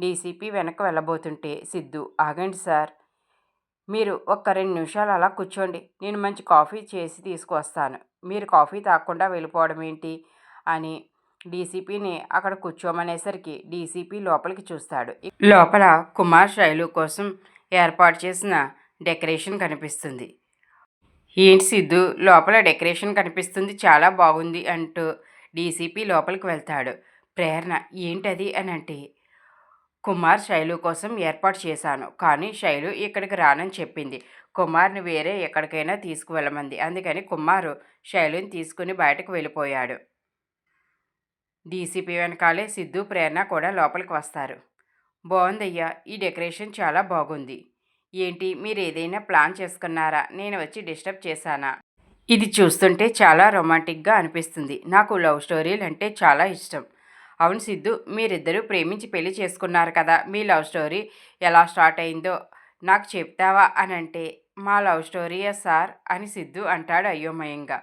DCP వెనక్కి వెళ్ళబోతుంటే సిద్ధు, ఆగండి sir, మీరు ఒక్క 2 నిమిషాలు అలా కూర్చోండి, నేను మంచి కాఫీ చేసి తీసుకువస్తాను. మీరు కాఫీ తాగకుండా వెళ్ళిపోవడం ఏంటి అని డీసీపీని అక్కడ కూర్చోమనేసరికి డీసీపీ లోపలికి చూస్తాడు. లోపల కుమార్ శైలు కోసం ఏర్పాటు చేసిన డెకరేషన్ కనిపిస్తుంది. ఏంటి సిద్ధు, లోపల డెకరేషన్ కనిపిస్తుంది, చాలా బాగుంది అంటూ డీసీపీ లోపలికి వెళ్తాడు. ప్రేరణ, ఏంటది అని అంటే, కుమార్ శైలు కోసం ఏర్పాటు చేశాను, కానీ శైలు ఇక్కడికి రానని చెప్పింది. కుమార్ని వేరే ఎక్కడికైనా తీసుకువెళ్ళమంది. అందుకని కుమారు శైలుని తీసుకుని బయటకు వెళ్ళిపోయాడు. డీసీపీ వెనకాలే సిద్ధు, ప్రేరణ కూడా లోపలికి వస్తారు. బాగుందయ్యా, ఈ డెకరేషన్ చాలా బాగుంది. ఏంటి, మీరు ఏదైనా ప్లాన్ చేసుకున్నారా? నేను వచ్చి డిస్టర్బ్ చేశానా? ఇది చూస్తుంటే చాలా రొమాంటిక్గా అనిపిస్తుంది. నాకు లవ్ స్టోరీలు అంటే చాలా ఇష్టం. అవును సిద్ధు, మీరిద్దరూ ప్రేమించి పెళ్లి చేసుకున్నారు కదా, మీ లవ్ స్టోరీ ఎలా స్టార్ట్ అయిందో నాకు చెప్తావా అని అంటే, మా లవ్ స్టోరీయా సార్ అని సిద్ధు అంటాడు అయోమయంగా.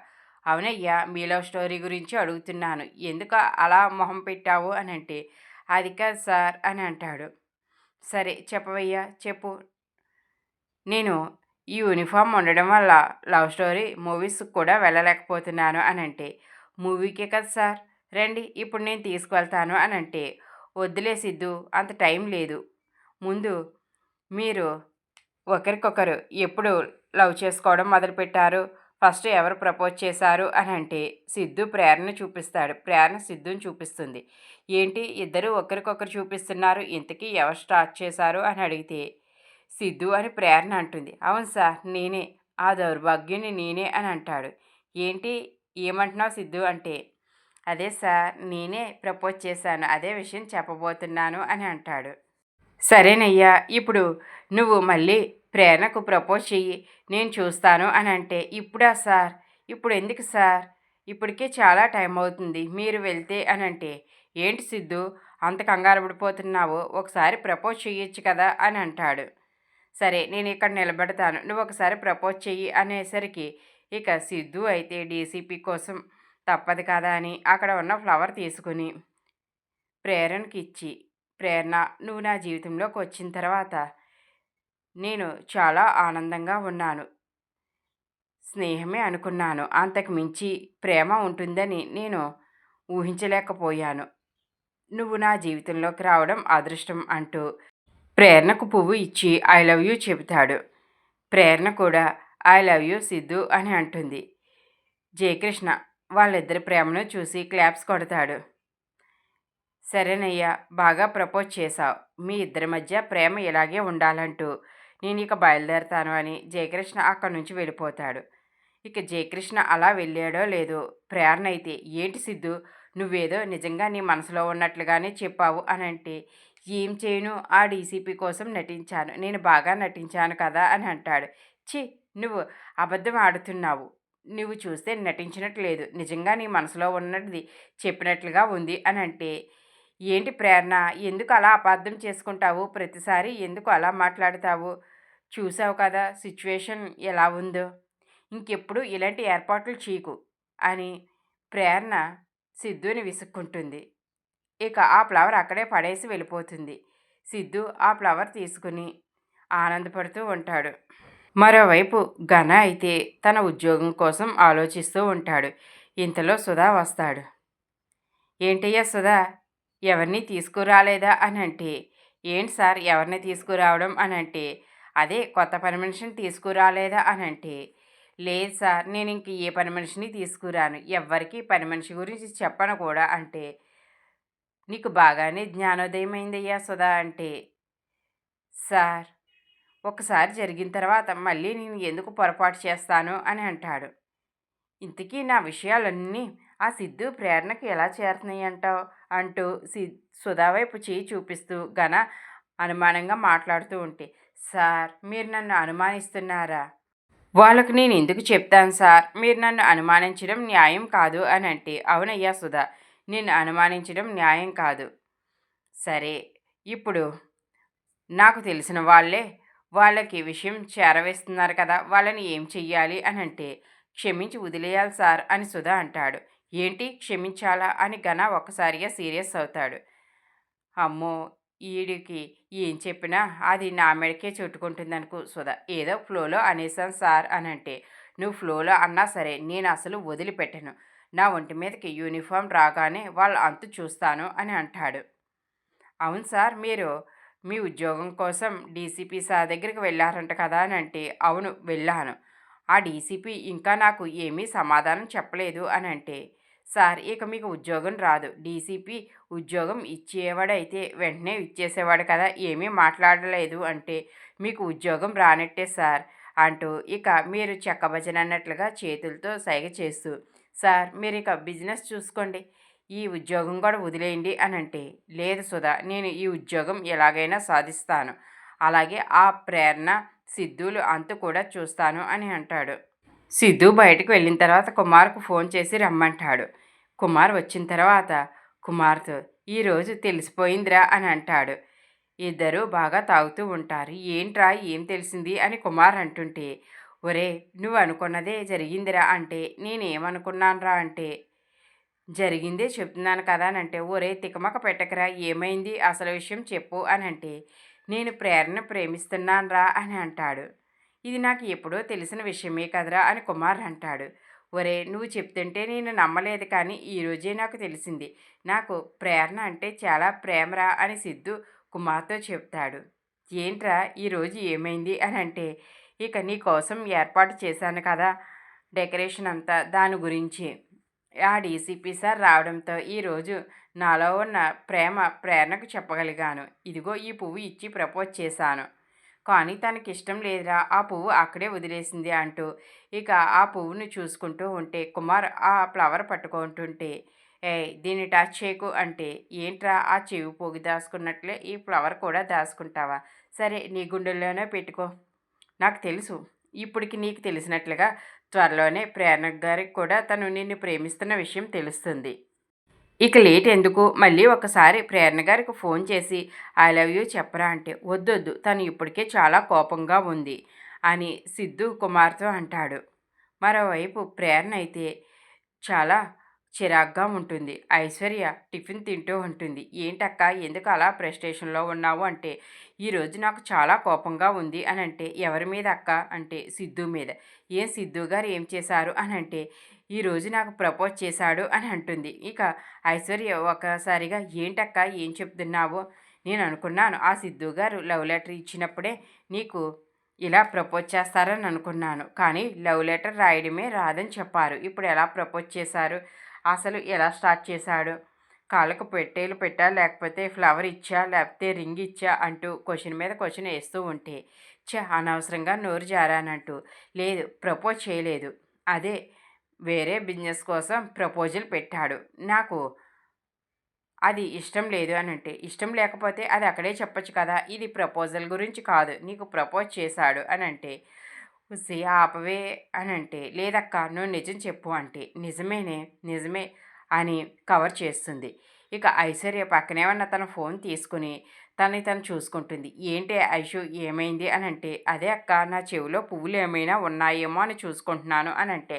అవునయ్యా, మీ లవ్ స్టోరీ గురించి అడుగుతున్నాను, ఎందుకు అలా మొహం పెట్టావు అని అంటే, అది కాదు సార్ అని అంటాడు. సరే చెప్పవయ్యా, చెప్పు. నేను ఈ యూనిఫామ్ ఉండడం వల్ల లవ్ స్టోరీ మూవీస్కి కూడా వెళ్ళలేకపోతున్నాను అని అంటే, మూవీకే కదా సార్, రండి ఇప్పుడు నేను తీసుకువెళ్తాను అని అంటే, వద్దులే సిద్ధు, అంత టైం లేదు. ముందు మీరు ఒకరికొకరు ఎప్పుడు లవ్ చేసుకోవడం మొదలుపెట్టారు, ఫస్ట్ ఎవరు ప్రపోజ్ చేశారు అని అంటే, సిద్ధు ప్రేరణను చూపిస్తాడు. ప్రేరణ సిద్ధుని చూపిస్తుంది. ఏంటి ఇద్దరు ఒకరికొకరు చూపిస్తున్నారు, ఇంతకీ ఎవరు స్టార్ట్ చేశారు అని అడిగితే, సిద్ధు అని ప్రేరణ అంటుంది. అవును సార్, నేనే, ఆ దౌర్భాగ్యుని నేనే అని అంటాడు. ఏంటి, ఏమంటున్నావు సిద్ధు అంటే, అదే సార్, నేనే ప్రపోజ్ చేశాను, అదే విషయం చెప్పబోతున్నాను అని అంటాడు. సరేనయ్యా, ఇప్పుడు నువ్వు మళ్ళీ ప్రేరణకు ప్రపోజ్ చెయ్యి, నేను చూస్తాను అని అంటే, ఇప్పుడా సార్, ఇప్పుడు ఎందుకు సార్, ఇప్పటికే చాలా టైం అవుతుంది, మీరు వెళ్తే అని అంటే, ఏంటి సిద్ధు అంత కంగారు పడిపోతున్నావు, ఒకసారి ప్రపోజ్ చెయ్యొచ్చు కదా అని అంటాడు. సరే, నేను ఇక్కడ నిలబెడతాను, నువ్వు ఒకసారి ప్రపోజ్ చెయ్యి అనేసరికి ఇక సిద్ధు అయితే డీసీపీ కోసం తప్పదు కదా అని అక్కడ ఉన్న ఫ్లవర్ తీసుకుని ప్రేరణకి ఇచ్చి, ప్రేరణ, నువ్వు నా జీవితంలోకి వచ్చిన తర్వాత నేను చాలా ఆనందంగా ఉన్నాను, స్నేహమే అనుకున్నాను, అంతకు మించి ప్రేమ ఉంటుందని నేను ఊహించలేకపోయాను, నువ్వు నా జీవితంలోకి రావడం అదృష్టం అంటూ ప్రేరణకు పువ్వు ఇచ్చి ఐ లవ్ యూ చెబుతాడు. ప్రేరణ కూడా ఐ లవ్ యూ సిద్ధు అని అంటుంది. జయకృష్ణ వాళ్ళిద్దరి ప్రేమను చూసి క్లాప్స్ కొడతాడు. సరేనయ్యా, బాగా ప్రపోజ్ చేశావు, మీ ఇద్దరి మధ్య ప్రేమ ఇలాగే ఉండాలంటూ నేను ఇక బయలుదేరతాను అని జయకృష్ణ అక్కడి నుంచి వెళ్ళిపోతాడు. ఇక జయకృష్ణ అలా వెళ్ళాడో లేదో, ప్రేరణ అయితే, ఏంటి సిద్ధు, నువ్వేదో నిజంగా నీ మనసులో ఉన్నట్లుగానే చెప్పావు అని అంటే, ఏం చేయను, ఆ డీసీపీ కోసం నటించాను, నేను బాగా నటించాను కదా అని అంటాడు. ఛీ, నువ్వు అబద్ధం ఆడుతున్నావు, నువ్వు చూస్తే నటించినట్లు లేదు, నిజంగా నీ మనసులో ఉన్నది చెప్పినట్లుగా ఉంది అని అంటే, ఏంటి ప్రేరణ, ఎందుకు అలా అపార్థం చేసుకుంటావు, ప్రతిసారి ఎందుకు అలా మాట్లాడతావు, చూసావు కదా సిచ్యువేషన్ ఎలా ఉందో, ఇంకెప్పుడు ఇలాంటి ఏర్పాట్లు చేయకు అని ప్రేరణ సిద్ధుని విసుక్కుంటుంది. ఇక ఆ ఫ్లవర్ అక్కడే పడేసి వెళ్ళిపోతుంది. సిద్ధు ఆ ఫ్లవర్ తీసుకుని ఆనందపడుతూ ఉంటాడు. మరోవైపు ఘన అయితే తన ఉద్యోగం కోసం ఆలోచిస్తూ ఉంటాడు. ఇంతలో సుధా వస్తాడు. ఏంటయ్యా సుధా, ఎవరిని తీసుకురాలేదా అని అంటే, ఏంటి సార్ ఎవరిని తీసుకురావడం అని అంటే, అదే కొత్త పని మనిషిని తీసుకురాలేదా అని అంటే, లేదు సార్, నేను ఇంక ఏ పని మనిషిని తీసుకురాను, ఎవ్వరికీ పని మనిషి గురించి చెప్పను కూడా అంటే, నీకు బాగానే జ్ఞానోదయం అయిందయ్యా సుధా అంటే, సార్, ఒకసారి జరిగిన తర్వాత మళ్ళీ నేను ఎందుకు పొరపాటు చేస్తాను అని అంటాడు. ఇంతకీ నా విషయాలన్నీ ఆ సిద్ధు ప్రేరణకి ఎలా చేరుతున్నాయి అంటావు అంటూ సుధా వైపు చేయి చూపిస్తూ ఘన అనుమానంగా మాట్లాడుతూ ఉంటే, సార్, మీరు నన్ను అనుమానిస్తున్నారా? వాళ్ళకు నేను ఎందుకు చెప్తాను సార్, మీరు నన్ను అనుమానించడం న్యాయం కాదు అని అంటే, అవునయ్యా సుధా, నిన్ను అనుమానించడం న్యాయం కాదు. సరే, ఇప్పుడు నాకు తెలిసిన వాళ్ళే వాళ్ళకి విషయం చేరవేస్తున్నారు కదా, వాళ్ళని ఏం చెయ్యాలి అని అంటే, క్షమించి వదిలేయాలి సార్ అని సుధా అంటాడు. ఏంటి క్షమించాలా అని ఘన ఒక్కసారిగా సీరియస్ అవుతాడు. అమ్మో, ఈడికి ఏం చెప్పినా అది నా మెడకే చుట్టుకుంటుందనుకో సుధా. ఏదో ఫ్లోలో అనేసాను సార్ అనంటే, నువ్వు ఫ్లోలో అన్నా సరే నేను అసలు వదిలిపెట్టను. నా ఒంటి మీదకి యూనిఫామ్ రాగానే వాళ్ళ అంతు చూస్తాను అని అంటాడు. అవును సార్, మీరు మీ ఉద్యోగం కోసం డీసీపీ సార్ దగ్గరికి వెళ్ళారంట కదా అని అంటే, అవును వెళ్ళాను. ఆ డీసీపీ ఇంకా నాకు ఏమీ సమాధానం చెప్పలేదు అని అంటే, సార్ ఇక మీకు ఉద్యోగం రాదు. డీసీపీ ఉద్యోగం ఇచ్చేవాడైతే వెంటనే ఇచ్చేసేవాడు కదా, ఏమీ మాట్లాడలేదు అంటే మీకు ఉద్యోగం రానట్టే సార్ అంటూ ఇక మీరు చెక్కభజన అన్నట్లుగా చేతులతో సైగ చేస్తూ, సార్ మీరు ఇక బిజినెస్ చూసుకోండి, ఈ ఉద్యోగం కూడా వదిలేయండి అని అంటే, లేదు సుధా, నేను ఈ ఉద్యోగం ఎలాగైనా సాధిస్తాను, అలాగే ఆ ప్రేరణ సిద్ధులు అంతు కూడా చూస్తాను అని అంటాడు. సిద్ధు బయటకు వెళ్ళిన తర్వాత కుమార్కు ఫోన్ చేసి రమ్మంటాడు. కుమార్ వచ్చిన తర్వాత కుమార్తో, ఈరోజు తెలిసిపోయిందిరా అని అంటాడు. ఇద్దరు బాగా తాగుతూ ఉంటారు. ఏంట్రా ఏం తెలిసింది అని కుమార్ అంటుంటే, ఒరే నువ్వు అనుకున్నదే జరిగిందిరా అంటే, నేనేమనుకున్నానురా అంటే, జరిగిందే చెప్తున్నాను కదా అని అంటే, ఒరే తికమక పెట్టకరా, ఏమైంది అసలు విషయం చెప్పు అని అంటే, నేను ప్రేరణ ప్రేమిస్తున్నానురా అని అంటాడు. ఇది నాకు ఎప్పుడో తెలిసిన విషయమే కదరా అని కుమార్ అంటాడు. ఒరే నువ్వు చెప్తుంటే నేను నమ్మలేదు, కానీ ఈరోజే నాకు తెలిసింది. నాకు ప్రేరణ అంటే చాలా ప్రేమరా అని సిద్ధు కుమార్తో చెప్తాడు. ఏంట్రా ఈరోజు ఏమైంది అని అంటే, ఇక నీ కోసం ఏర్పాటు చేశాను కదా డెకరేషన్ అంతా, దాని గురించి ఆ డీసీపీ సార్ రావడంతో ఈరోజు నాలో ఉన్న ప్రేరణకు చెప్పగలిగాను. ఇదిగో ఈ పువ్వు ఇచ్చి ప్రపోజ్ చేశాను, కానీ తనకిష్టం లేదురా, ఆ పువ్వు అక్కడే వదిలేసింది అంటూ ఇక ఆ పువ్వును చూసుకుంటూ ఉంటే కుమార్ ఆ ఫ్లవర్ పట్టుకుంటుంటే, దీన్ని టచ్ చేయకు అంటే, ఏంట్రా ఆ చెవి పోగి దాచుకున్నట్లే ఈ ఫ్లవర్ కూడా దాచుకుంటావా, సరే నీ గుండెల్లోనే పెట్టుకో, నాకు తెలుసు ఇప్పటికి నీకు తెలిసినట్లుగా త్వరలోనే ప్రేరణ గారికి కూడా తను నిన్ను ప్రేమిస్తున్న విషయం తెలుస్తుంది. ఇక లేట్ ఎందుకు, మళ్ళీ ఒకసారి ప్రేరణ గారికి ఫోన్ చేసి ఐ లవ్ యూ చెప్పరా అంటే, వద్దొద్దు తను ఇప్పటికే చాలా కోపంగా ఉంది అని సిద్ధు కుమార్తో అంటాడు. మరోవైపు ప్రేరణ అయితే చాలా చిరాగ్గా ఉంటుంది. ఐశ్వర్య టిఫిన్ తింటూ ఉంటుంది. ఏంటక్క ఎందుకు అలా ప్రెస్టేషన్లో ఉన్నావు అంటే, ఈరోజు నాకు చాలా కోపంగా ఉంది అని అంటే, ఎవరి మీద అక్క అంటే, సిద్ధు మీద. ఏం సిద్ధు గారు ఏం చేశారు అని అంటే, ఈరోజు నాకు ప్రపోజ్ చేశాడు అని అంటుంది. ఇక ఐశ్వర్య ఒకసారిగా ఏంటక్క ఏం చెప్తున్నావు, నేను అనుకున్నాను ఆ సిద్ధు గారు లవ్ లెటర్ ఇచ్చినప్పుడే నీకు ఇలా ప్రపోజ్ చేస్తారని అనుకున్నాను, కానీ లవ్ లెటర్ రాయడమే రాదని చెప్పారు, ఇప్పుడు ఎలా ప్రపోజ్ చేశారు, అసలు ఎలా స్టార్ట్ చేశాడు, కాళ్ళకు పెట్టేలు పెట్టా లేకపోతే ఫ్లవర్ ఇచ్చా లేకపోతే రింగ్ ఇచ్చా అంటూ క్వశ్చన్ మీద క్వశ్చన్ వేస్తూ ఉంటే, అనవసరంగా నోరు జారానంటూ, లేదు ప్రపోజ్ చేయలేదు, అదే వేరే బిజినెస్ కోసం ప్రపోజల్ పెట్టాడు, నాకు అది ఇష్టం లేదు అని అంటే, ఇష్టం లేకపోతే అది అక్కడే చెప్పొచ్చు కదా, ఇది ప్రపోజల్ గురించి కాదు, నీకు ప్రపోజ్ చేశాడు అని అంటే, ఉసి ఆపవే అని అంటే, లేదక్క నువ్వు నిజం చెప్పు అంటే, నిజమే అని కవర్ చేస్తుంది. ఇక ఐశ్వర్య పక్కనే ఉన్న తన ఫోన్ తీసుకుని తను చూసుకుంటుంది. ఏంటి ఐషు ఏమైంది అని అంటే, అదే అక్క నా చెవిలో పువ్వులు ఏమైనా ఉన్నాయేమో అని చూసుకుంటున్నాను అని అంటే,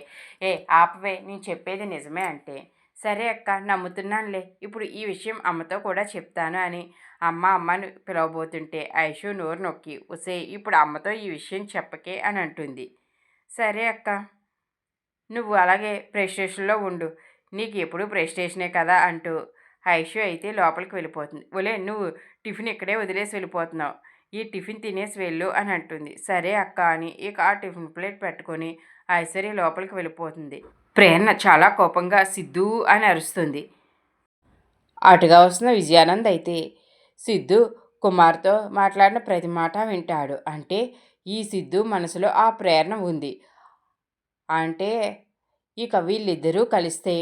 ఆపవే నేను చెప్పేది నిజమే అంటే, సరే అక్క నమ్ముతున్నానులే, ఇప్పుడు ఈ విషయం అమ్మతో కూడా చెప్తాను అని అమ్మని పిలవబోతుంటే ఐషు నోరు నొక్కి, ఉసే ఇప్పుడు అమ్మతో ఈ విషయం చెప్పకే అని అంటుంది. సరే అక్క నువ్వు అలాగే ప్రెస్టేషన్లో ఉండు, నీకు ఎప్పుడు ప్రెస్టేషనే కదా అంటూ ఐషు అయితే లోపలికి వెళ్ళిపోతుంది. ఒలే నువ్వు టిఫిన్ ఇక్కడే వదిలేసి వెళ్ళిపోతున్నావు, ఈ టిఫిన్ తినేసి వెళ్ళు అని అంటుంది. సరే అక్క అని ఇక ఆ టిఫిన్ ప్లేట్ పెట్టుకొని ఐశ్వర్య లోపలికి వెళ్ళిపోతుంది. ప్రేరణ చాలా కోపంగా సిద్ధు అని అరుస్తుంది. అటుగా వస్తున్న విజయానంద్ అయితే సిద్ధు కుమార్తో మాట్లాడిన ప్రతి మాట వింటాడు. అంటే ఈ సిద్ధు మనసులో ఆ ప్రేరణ ఉంది, అంటే ఇక వీళ్ళిద్దరూ కలిస్తే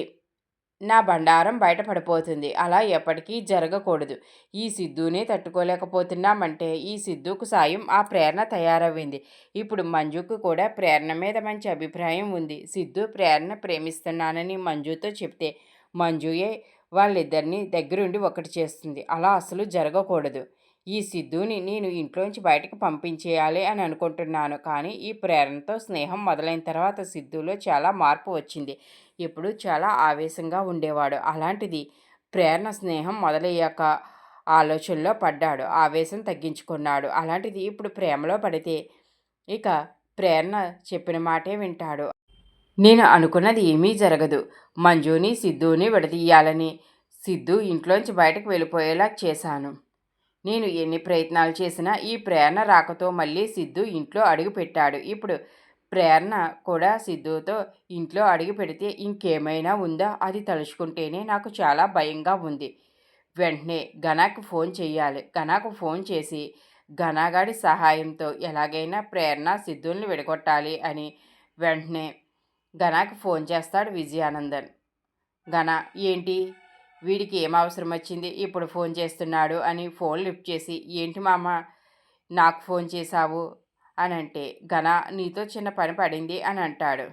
నా బండారం బయటపడిపోతుంది, అలా ఎప్పటికీ జరగకూడదు, ఈ సిద్ధునే తట్టుకోలేకపోతున్నామంటే ఈ సిద్ధుకు సాయం ఆ ప్రేరణ తయారవ్వింది. ఇప్పుడు మంజుకు కూడా ప్రేరణ మీద మంచి అభిప్రాయం ఉంది. సిద్ధు ప్రేరణ ప్రేమిస్తున్నానని మంజుతో చెప్తే మంజుయే వాళ్ళిద్దరినీ దగ్గరుండి ఒకటి చేస్తుంది, అలా అసలు జరగకూడదు. ఈ సిద్ధుని నేను ఇంట్లోంచి బయటకు పంపించేయాలి అని అనుకుంటున్నాను, కానీ ఈ ప్రేరణతో స్నేహం మొదలైన తర్వాత సిద్ధులో చాలా మార్పు వచ్చింది. ఎప్పుడు చాలా ఆవేశంగా ఉండేవాడు, అలాంటిది ప్రేరణ స్నేహం మొదలయ్యాక ఆలోచనలో పడ్డాడు. ఆవేశం తగ్గించుకున్నాడు. అలాంటిది ఇప్పుడు ప్రేమలో పడితే ఇక ప్రేరణ చెప్పిన మాటే వింటాడు. నేను అనుకున్నది ఏమీ జరగదు. మంజుని, సిద్ధుని విడదీయాలని సిద్ధు ఇంట్లోంచి బయటకు వెళ్ళిపోయేలా చేశాను. నేను ఎన్ని ప్రయత్నాలు చేసినా ఈ ప్రేరణ రాకతో మళ్ళీ సిద్ధు ఇంట్లో అడుగుపెట్టాడు. ఇప్పుడు ప్రేరణ కూడా సిద్ధుతో ఇంట్లో అడుగు పెడితే ఇంకేమైనా ఉందా? అది తలుచుకుంటేనే నాకు చాలా భయంగా ఉంది. వెంటనే ఘనాకు ఫోన్ చేయాలి. ఘనాకు ఫోన్ చేసి ఘనాగాడి సహాయంతో ఎలాగైనా ప్రేరణ సిద్ధుల్ని విడగొట్టాలి అని వెంటనే ఘనాకి ఫోన్ చేస్తాడు విజయానందన్. ఘన, ఏంటి వీడికి ఏం అవసరం వచ్చింది ఇప్పుడు ఫోన్ చేస్తున్నాడు అని ఫోన్ లిఫ్ట్ చేసి, ఏంటి మామ నాకు ఫోన్ చేశావు అని అంటే, ఘన నీతో చిన్న పని పడింది అని అంటాడు.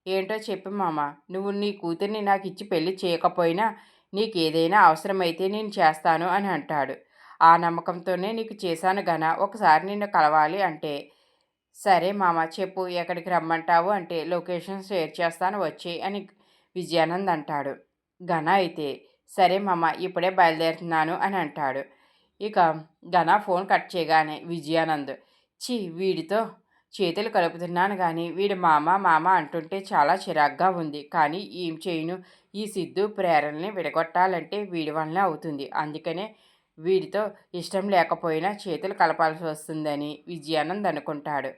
ఏంటో చెప్పు మామ, నువ్వు నీ కూతుర్ని నాకు ఇచ్చి పెళ్లి చేయకపోయినా నీకు ఏదైనా అవసరమైతే నేను చేస్తాను అని అంటాడు. ఆ నమ్మకంతోనే నీకు చేశాను ఘన, ఒకసారి నిన్ను కలవాలి అంటే, సరే మామ చెప్పు ఎక్కడికి రమ్మంటావు అంటే, లొకేషన్ షేర్ చేస్తాను వచ్చేయి అని విజయానంద్ అంటాడు. ఘన అయితే, సరే మామ ఇప్పుడే బయలుదేరుతున్నాను అని అంటాడు. ఇక ఘన ఫోన్ కట్ చేయగానే విజయానంద్, వీడితో చేతులు కలుపుతున్నాను కానీ వీడు మామ మామ అంటుంటే చాలా చిరాగ్గా ఉంది. కానీ ఏం చేయను, ఈ సిద్ధు ప్రేరణని విడగొట్టాలంటే వీడి వల్లనే అవుతుంది. అందుకనే వీడితో ఇష్టం లేకపోయినా చేతులు కలపాల్సి వస్తుందని విజయానంద్ అనుకుంటాడు.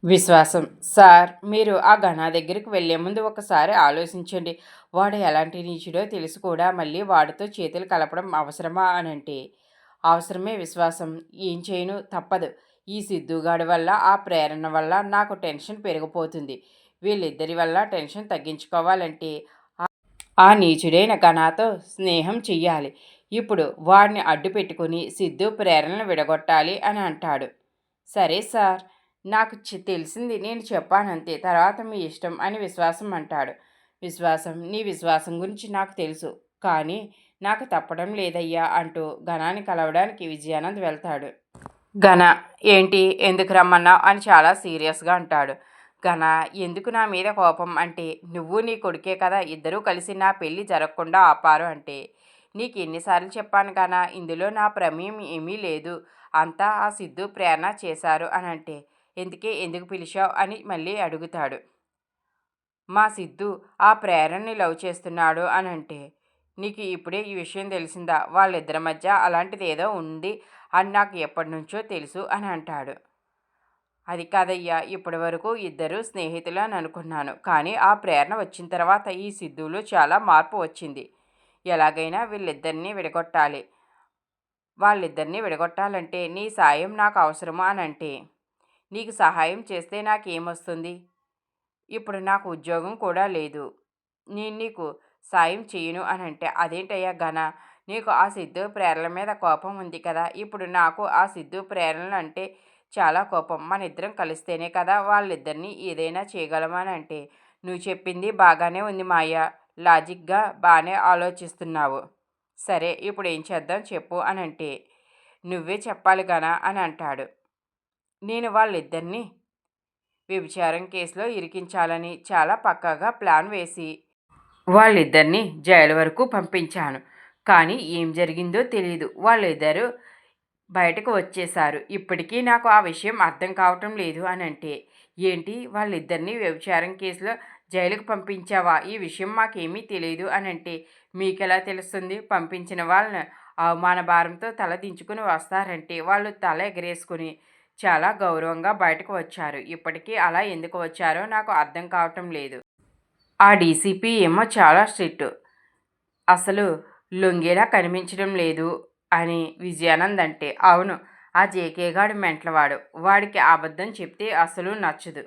విశ్వాసం, సార్ మీరు ఆ ఘన దగ్గరికి వెళ్లే ముందు ఒకసారి ఆలోచించండి. వాడు ఎలాంటి నీచుడో తెలిసి కూడా మళ్ళీ వాడితో చేతులు కలపడం అవసరమా అనంటే, అవసరమే విశ్వాసం, ఏం చేయను తప్పదు. ఈ సిద్ధుగాడి వల్ల ఆ ప్రేరణ వల్ల నాకు టెన్షన్ పెరిగిపోతుంది. వీళ్ళిద్దరి వల్ల టెన్షన్ తగ్గించుకోవాలంటే ఆ నీచుడైన ఘనాతో స్నేహం చెయ్యాలి. ఇప్పుడు వాడిని అడ్డు పెట్టుకుని సిద్ధు ప్రేరణను విడగొట్టాలి అని అంటాడు. సరే సార్, నాకు తెలిసింది నేను చెప్పానంతే, తర్వాత మీ ఇష్టం అని విశ్వాసం అంటాడు. విశ్వాసం, నీ విశ్వాసం గురించి నాకు తెలుసు, కానీ నాకు తప్పడం లేదయ్యా అంటూ ఘనాన్ని కలవడానికి విజయానంద్ వెళ్తాడు. ఘన, ఏంటి ఎందుకు రమ్మన్నావు అని చాలా సీరియస్గా అంటాడు. ఘన, ఎందుకు నా మీద కోపం అంటే, నువ్వు నీ కొడుకే కదా ఇద్దరూ కలిసి నా పెళ్ళి జరగకుండా ఆపారు అంటే, నీకు ఎన్నిసార్లు చెప్పాను ఘన, ఇందులో నా ప్రమేయం ఏమీ లేదు, అంతా ఆ సిద్ధు ప్రేరణ చేశారు అని అంటే, ఎందుకు పిలిచావు అని మళ్ళీ అడుగుతాడు. మా సిద్ధు ఆ ప్రేరణని లవ్ చేస్తున్నాడు అని అంటే, నీకు ఇప్పుడే ఈ విషయం తెలిసిందా? వాళ్ళిద్దరి మధ్య అలాంటిది ఏదో ఉంది అని నాకు ఎప్పటి నుంచో తెలుసు అని అంటాడు. అది కాదయ్యా, ఇప్పటి వరకు ఇద్దరు స్నేహితులు అని అనుకున్నాను, కానీ ఆ ప్రేరణ వచ్చిన తర్వాత ఈ సిద్ధులో చాలా మార్పు వచ్చింది. ఎలాగైనా వాళ్ళిద్దరినీ విడగొట్టాలంటే నీ సాయం నాకు అవసరము అని అంటే, నీకు సహాయం చేస్తే నాకేమొస్తుంది? ఇప్పుడు నాకు ఉద్యోగం కూడా లేదు, నేను నీకు సాయం చేయను అని అంటే, అదేంటయ్యా ఘన, నీకు ఆ సిద్ధు ప్రేరణ మీద కోపం ఉంది కదా, ఇప్పుడు నాకు ఆ సిద్ధు ప్రేరణలు అంటే చాలా కోపం. మన ఇద్దరం కలిస్తేనే కదా వాళ్ళిద్దరినీ ఏదైనా చేయగలమని అంటే, నువ్వు చెప్పింది బాగానే ఉంది మాయ, లాజిక్గా బాగానే ఆలోచిస్తున్నావు. సరే ఇప్పుడు ఏం చేద్దాం చెప్పు అని అంటే, నువ్వే చెప్పాలి ఘన అని అంటాడు. నేను వాళ్ళిద్దరినీ వ్యభిచారం కేసులో ఇరికించాలని చాలా పక్కాగా ప్లాన్ వేసి వాళ్ళిద్దరినీ జైలు వరకు పంపించాను. కానీ ఏం జరిగిందో తెలియదు. వాళ్ళిద్దరూ బయటకు వచ్చేశారు. ఇప్పటికీ నాకు ఆ విషయం అర్థం కావటం లేదు అని అంటే, ఏంటి వాళ్ళిద్దరినీ వ్యభిచారం కేసులో జైలుకు పంపించావా? ఈ విషయం మాకేమీ తెలియదు అని అంటే, మీకెలా తెలుస్తుంది? పంపించిన వాళ్ళని అవమాన భారంతో తల దించుకుని వస్తారంటే వాళ్ళు తల ఎగరేసుకుని చాలా గౌరవంగా బయటకు వచ్చారు. ఇప్పటికీ అలా ఎందుకు వచ్చారో నాకు అర్థం కావటం లేదు. ఆ డీసీపీ ఏమో చాలా స్ట్రిక్ట్, అసలు లొంగేలా కనిపించడం లేదు అని విజయానంద్ అంటే, అవును, ఆ జేకే గాడు మెంట్లవాడు, వాడికి అబద్ధం చెప్తే అసలు నచ్చదు.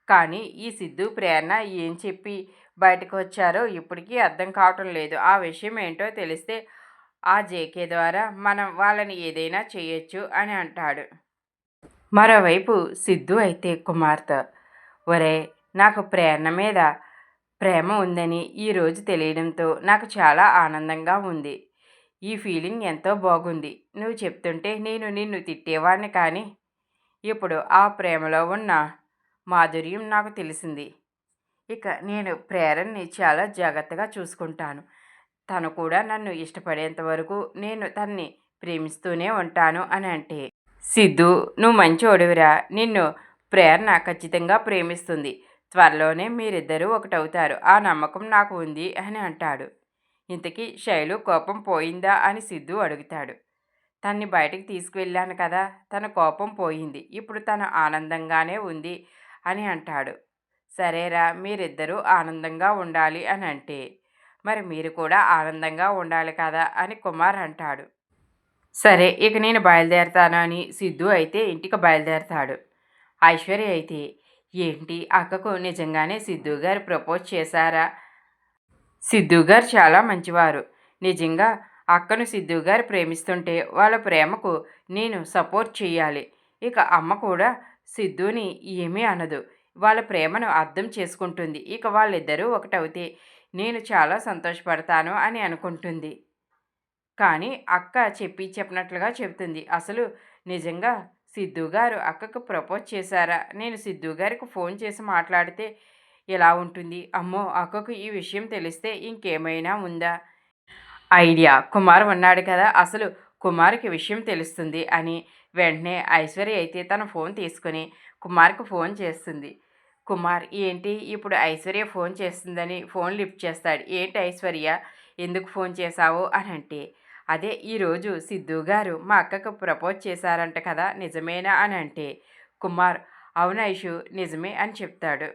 కానీ ఈ సిద్ధు ప్రేరణ ఏం చెప్పి బయటకు వచ్చారో ఇప్పటికీ అర్థం కావటం లేదు. ఆ విషయం ఏంటో తెలిస్తే ఆ జేకే ద్వారా మనం వాళ్ళని ఏదైనా చేయొచ్చు అని అంటాడు. మరోవైపు సిద్ధు అయితే కుమార్తె, ఒరే నాకు ప్రేరణ మీద ప్రేమ ఉందని ఈరోజు తెలియడంతో నాకు చాలా ఆనందంగా ఉంది. ఈ ఫీలింగ్ ఎంతో బాగుంది. నువ్వు చెప్తుంటే నేను నిన్ను తిట్టేవాడిని, కానీ ఇప్పుడు ఆ ప్రేమలో ఉన్న మాధుర్యం నాకు తెలిసింది. ఇక నేను ప్రేరణని చాలా జాగ్రత్తగా చూసుకుంటాను. తను కూడా నన్ను ఇష్టపడేంత వరకు నేను తన్ని ప్రేమిస్తూనే ఉంటాను అని అంటే, సిద్ధు నువ్వు మంచోడివిరా, నిన్ను ప్రేరణ ఖచ్చితంగా ప్రేమిస్తుంది, త్వరలోనే మీరిద్దరూ ఒకటవుతారు, ఆ నమ్మకం నాకు ఉంది అని అంటాడు. ఇంతకీ శైలు కోపం పోయిందా అని సిద్ధు అడుగుతాడు. తన్ని బయటికి తీసుకువెళ్ళాను కదా, తన కోపం పోయింది, ఇప్పుడు తను ఆనందంగానే ఉంది అని అంటాడు. సరేరా, మీరిద్దరూ ఆనందంగా ఉండాలి అని అంటే, మరి మీరు కూడా ఆనందంగా ఉండాలి కదా అని కుమార్ అంటాడు. సరే ఇక నేను బయలుదేరతాను అని సిద్ధు అయితే ఇంటికి బయలుదేరతాడు. ఐశ్వర్య అయితే, ఏంటి అక్కకు నిజంగానే సిద్ధు గారు ప్రపోజ్ చేశారా? సిద్ధు గారు చాలా మంచివారు. నిజంగా అక్కను సిద్ధు గారు ప్రేమిస్తుంటే వాళ్ళ ప్రేమకు నేను సపోర్ట్ చేయాలి. ఇక అమ్మ కూడా సిద్ధుని ఏమీ అనదు. వాళ్ళ ప్రేమను అర్థం చేసుకుంటుంది. ఇక వాళ్ళిద్దరూ ఒకటవుతే నేను చాలా సంతోషపడతాను అని అనుకుంటుంది. కానీ అక్క చెప్పినట్లుగా చెబుతుంది. అసలు నిజంగా సిద్ధు గారు అక్కకు ప్రపోజ్ చేశారా? నేను సిద్ధు గారికి ఫోన్ చేసి మాట్లాడితే ఎలా ఉంటుంది? అమ్మో! అక్కకు ఈ విషయం తెలిస్తే ఇంకేమైనా ఉందా? ఐడియా, కుమార్ ఉన్నాడు కదా, అసలు కుమార్కి విషయం తెలుస్తుంది అని వెంటనే ఐశ్వర్య అయితే తన ఫోన్ తీసుకుని కుమార్కి ఫోన్ చేస్తుంది. కుమార్ ఏంటి ఇప్పుడు ఐశ్వర్య ఫోన్ చేస్తుందని ఫోన్ లిఫ్ట్ చేస్తాడు. ఏంటి ఐశ్వర్య, ఎందుకు ఫోన్ చేశావు అని అంటే, అదే ఈరోజు సిద్ధు గారు మా అక్కకు ప్రపోజ్ చేశారంట కదా, నిజమేనా అని అంటే, కుమార్ అవును ఐషు నిజమే అని చెప్తాడు.